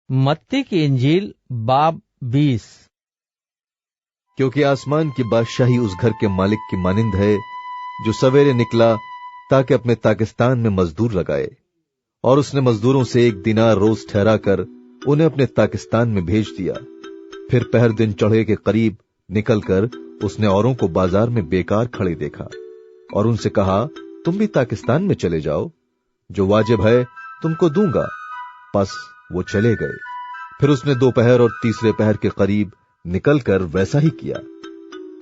मत्ती की इंजील बाब 20। क्योंकि आसमान की बादशाही उस घर के मालिक की मानिंद है जो सवेरे निकला ताकि अपने ताकिस्तान में मजदूर लगाए, और उसने मजदूरों से 1 दिनार रोज ठहरा कर उन्हें अपने ताकिस्तान में भेज दिया। फिर पहर दिन चढ़े के करीब निकलकर उसने औरों को बाजार में बेकार खड़े देखा और उनसे कहा, तुम भी ताकिस्तान में चले जाओ, जो वाजिब है तुमको दूंगा। बस वो चले गए। फिर उसने दोपहर और तीसरे पहर के करीब निकलकर वैसा ही किया।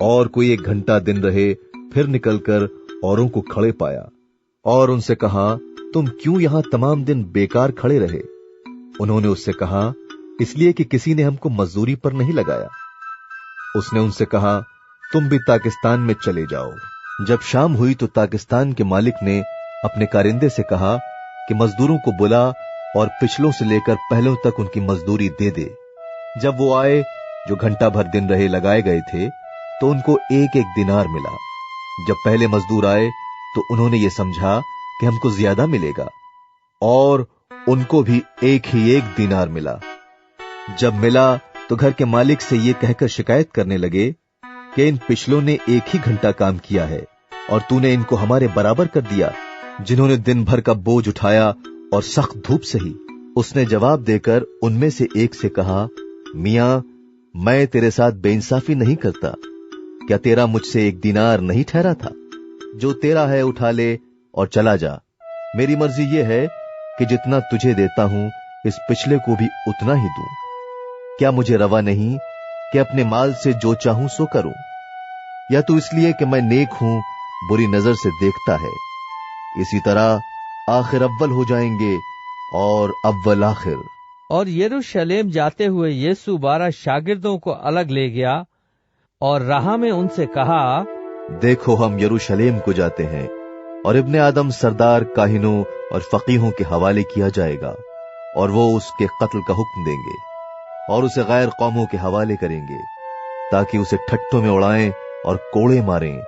और कोई 1 घंटा दिन रहे, फिर निकलकर औरों को खड़े पाया और उनसे कहा, तुम क्यों यहां तमाम दिन बेकार खड़े रहे? उन्होंने उससे कहा, इसलिए कि किसी ने हमको मजदूरी पर नहीं लगाया। उसने उनसे कहा, तुम भी ताकिस्तान में चले जाओ। जब शाम हुई तो ताकिस्तान के मालिक ने अपने कारिंदे से कहा कि मजदूरों को बुला और पिछलों से लेकर पहलों तक उनकी मजदूरी दे दे। जब वो आए जो घंटा भर दिन रहे लगाए गए थे, तो उनको 1-1 दिनार मिला। जब पहले मजदूर आए तो उन्होंने ये समझा कि हमको ज्यादा मिलेगा, और उनको भी 1 दिनार मिला। जब मिला तो घर के मालिक से ये कहकर शिकायत करने लगे कि इन पिछलों ने 1 ही घंटा काम किया है और तूने इनको हमारे बराबर कर दिया, जिन्होंने दिन भर का बोझ उठाया और सख्त धूप सही। उसने जवाब देकर उनमें से एक से कहा, मियां, मैं तेरे साथ बेइंसाफी नहीं करता। क्या तेरा मुझसे 1 दिनार नहीं ठहरा था? जो तेरा है उठा ले और चला जा। मेरी मर्जी यह है कि जितना तुझे देता हूं इस पिछले को भी उतना ही दूं। क्या मुझे रवा नहीं कि अपने माल से जो चाहूं सो करूं? या तो इसलिए कि मैं नेक हूं बुरी नजर से देखता है? इसी तरह आखिर अव्वल हो जाएंगे और अव्वल आखिर। और यरूशलेम जाते हुए यीशु 12 शागिर्दों को अलग ले गया और राह में उनसे कहा, देखो हम यरूशलेम को जाते हैं और इब्ने आदम सरदार काहिनों और फकीहों के हवाले किया जाएगा, और वो उसके कत्ल का हुक्म देंगे और उसे गैर कौमों के हवाले करेंगे, ताकि उसे ठट्ठों में उड़ाएं और कोड़े मारें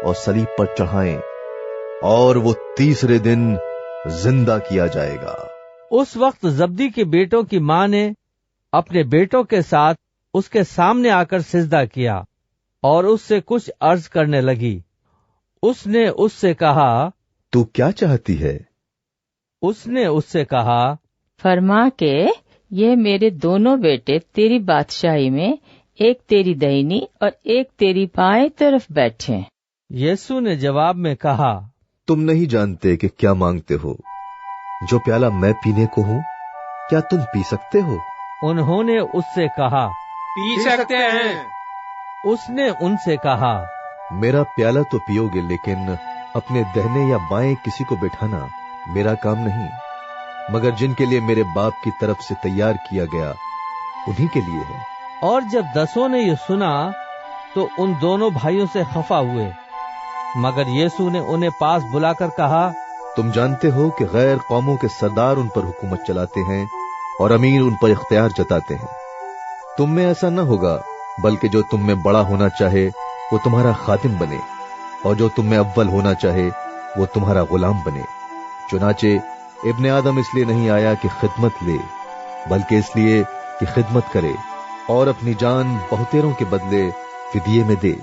और सलीब पर चढ़ाएं, और वो तीसरे दिन जिंदा किया जाएगा। उस वक्त जब्दी के बेटों की मां ने अपने बेटों के साथ उसके सामने आकर सिजदा किया और उससे कुछ अर्ज करने लगी। उसने उससे कहा, तू क्या चाहती है? उसने उससे कहा, फरमा के ये मेरे दोनों बेटे तेरी बादशाही में एक तेरी दाहिनी और एक तेरी बाएं तरफ बैठे। यीशु ने जवाब में कहा, तुम नहीं जानते कि क्या मांगते हो। जो प्याला मैं पीने को हूं, क्या तुम पी सकते हो? उन्होंने उससे कहा, पी सकते हैं। उसने उनसे कहा, मेरा प्याला तो पियोगे, लेकिन अपने दाहिने या बाएं किसी को बैठाना मेरा काम नहीं, मगर जिनके लिए मेरे बाप की तरफ से तैयार किया गया उन्हीं के लिए है। और जब 10 ने ये सुना तो उन दोनों भाइयों से खफा हुए। मगर यीशु ने उन्हें पास बुलाकर कहा, तुम जानते हो कि गैर कौमों के सरदार उन पर हुकूमत चलाते हैं और अमीर उन पर इख्तियार जताते हैं। तुम में ऐसा न होगा, बल्कि जो तुम में बड़ा होना चाहे वो तुम्हारा खादिम बने, और जो तुम में अव्वल होना चाहे वो तुम्हारा गुलाम बने। चुनाचे इब्ने आदम इसलिए नहीं आया कि खिदमत ले, बल्कि इसलिए कि खिदमत करे और अपनी जान बहुतेरों के बदले फिदिये में दे।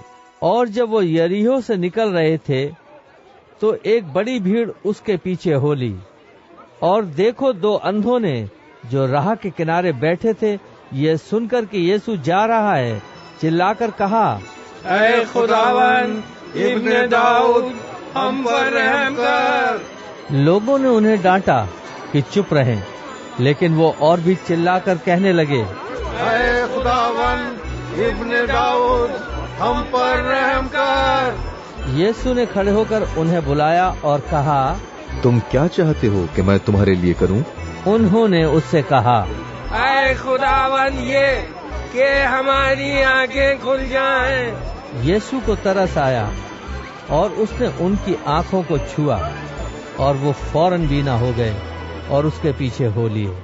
और जब वो यरीहो से निकल रहे थे तो एक बड़ी भीड़ उसके पीछे हो ली। और देखो 2 अंधों ने जो राह के किनारे बैठे थे, ये सुनकर कि यीशु जा रहा है, चिल्लाकर कहा, ऐ खुदावन इब्ने दाऊद, हम पर रहम कर। लोगों ने उन्हें डांटा कि चुप रहें, लेकिन वो और भी चिल्लाकर कहने लगे, ऐ खुदावन इब्ने दाऊद, हम पर रहम कर। यीशु ने खड़े होकर उन्हें बुलाया और कहा, तुम क्या चाहते हो कि मैं तुम्हारे लिए करूं? उन्होंने उससे कहा, ऐ खुदावन ये कि हमारी आंखें खुल जाएं। यीशु को तरस आया और उसने उनकी आंखों को छुआ, और वो फौरन बीना हो गए और उसके पीछे हो लिए।